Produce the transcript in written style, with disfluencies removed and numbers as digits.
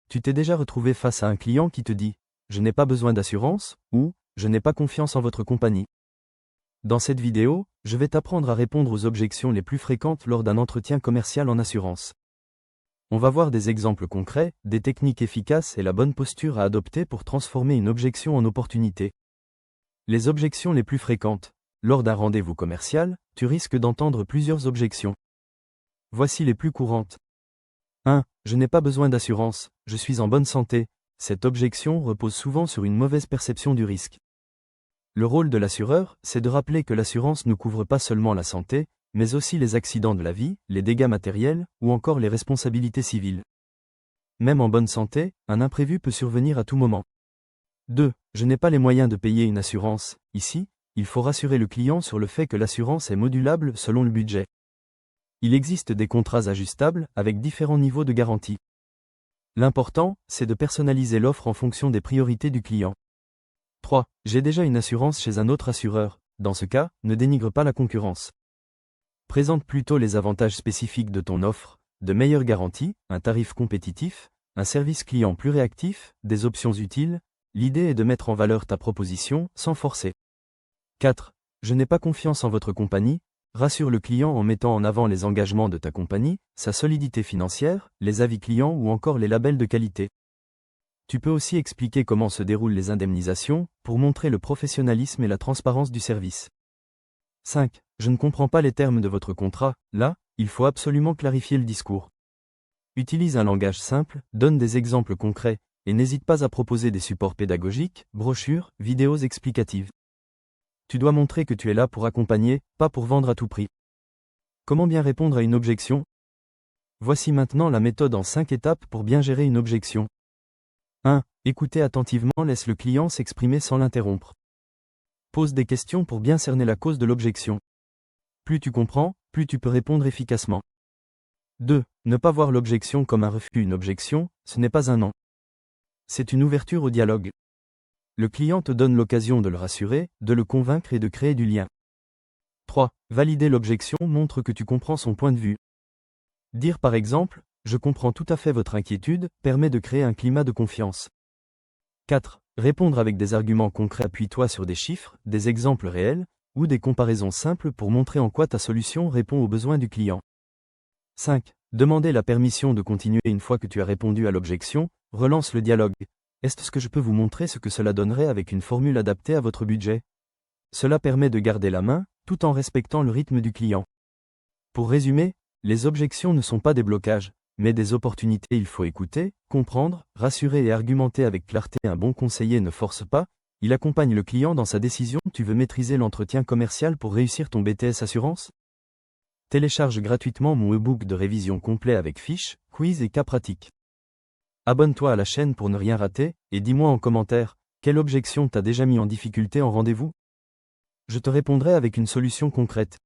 Tu t'es déjà retrouvé face à un client qui te dit « Je n'ai pas besoin d'assurance » ou « Je n'ai pas confiance en votre compagnie ». Dans cette vidéo, je vais t'apprendre à répondre aux objections les plus fréquentes lors d'un entretien commercial en assurance. On va voir des exemples concrets, des techniques efficaces et la bonne posture à adopter pour transformer une objection en opportunité. Les objections les plus fréquentes. Lors d'un rendez-vous commercial, tu risques d'entendre plusieurs objections. Voici les plus courantes. 1. Je n'ai pas besoin d'assurance, je suis en bonne santé. Cette objection repose souvent sur une mauvaise perception du risque. Le rôle de l'assureur, c'est de rappeler que l'assurance ne couvre pas seulement la santé, mais aussi les accidents de la vie, les dégâts matériels, ou encore les responsabilités civiles. Même en bonne santé, un imprévu peut survenir à tout moment. 2. Je n'ai pas les moyens de payer une assurance. Ici, il faut rassurer le client sur le fait que l'assurance est modulable selon le budget. Il existe des contrats ajustables avec différents niveaux de garantie. L'important, c'est de personnaliser l'offre en fonction des priorités du client. 3. J'ai déjà une assurance chez un autre assureur. Dans ce cas, ne dénigre pas la concurrence. Présente plutôt les avantages spécifiques de ton offre, de meilleures garanties, un tarif compétitif, un service client plus réactif, des options utiles. L'idée est de mettre en valeur ta proposition, sans forcer. 4. Je n'ai pas confiance en votre compagnie. Rassure le client en mettant en avant les engagements de ta compagnie, sa solidité financière, les avis clients ou encore les labels de qualité. Tu peux aussi expliquer comment se déroulent les indemnisations, pour montrer le professionnalisme et la transparence du service. 5. Je ne comprends pas les termes de votre contrat. Là, il faut absolument clarifier le discours. Utilise un langage simple, donne des exemples concrets, et n'hésite pas à proposer des supports pédagogiques, brochures, vidéos explicatives. Tu dois montrer que tu es là pour accompagner, pas pour vendre à tout prix. Comment bien répondre à une objection? Voici maintenant la méthode en 5 étapes pour bien gérer une objection. 1. Écoutez attentivement, laisse le client s'exprimer sans l'interrompre. Pose des questions pour bien cerner la cause de l'objection. Plus tu comprends, plus tu peux répondre efficacement. 2. Ne pas voir l'objection comme un refus. Une objection, ce n'est pas un non. C'est une ouverture au dialogue. Le client te donne l'occasion de le rassurer, de le convaincre et de créer du lien. 3. Valider l'objection montre que tu comprends son point de vue. Dire par exemple, « Je comprends tout à fait votre inquiétude » permet de créer un climat de confiance. 4. Répondre avec des arguments concrets. Appuie-toi sur des chiffres, des exemples réels, ou des comparaisons simples pour montrer en quoi ta solution répond aux besoins du client. 5. Demander la permission de continuer. Une fois que tu as répondu à l'objection, relance le dialogue. Est-ce que je peux vous montrer ce que cela donnerait avec une formule adaptée à votre budget? Cela permet de garder la main, tout en respectant le rythme du client. Pour résumer, les objections ne sont pas des blocages, mais des opportunités. Il faut écouter, comprendre, rassurer et argumenter avec clarté. Un bon conseiller ne force pas, il accompagne le client dans sa décision. Tu veux maîtriser l'entretien commercial pour réussir ton BTS Assurance? Télécharge gratuitement mon e-book de révision complet avec fiches, quiz et cas pratiques. Abonne-toi à la chaîne pour ne rien rater, et dis-moi en commentaire, quelle objection t'a déjà mis en difficulté en rendez-vous? Je te répondrai avec une solution concrète.